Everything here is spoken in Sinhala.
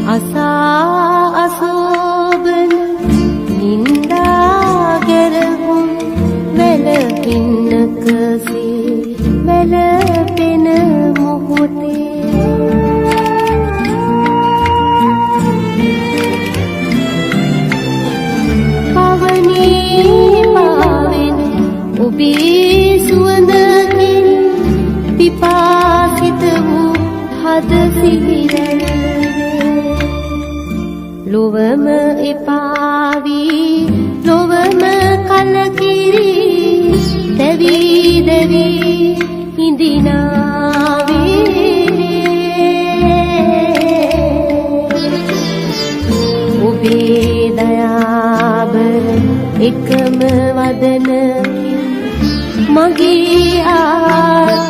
අසා අසෝබන නින්දා ගැරහුම් වැලපින්නකසේ වැලපෙන මොහොතේ පවනේ පාවෙන ඔබේ සුවඳකින් පිපාසිත වූ හද සිහිරැල්වේ ලොවම එපාවී ලොවම කලකිරි දැවී දැවී හිඳිනාවේ ඔබේ දයාබර එකම වදනකින් මගේ ආ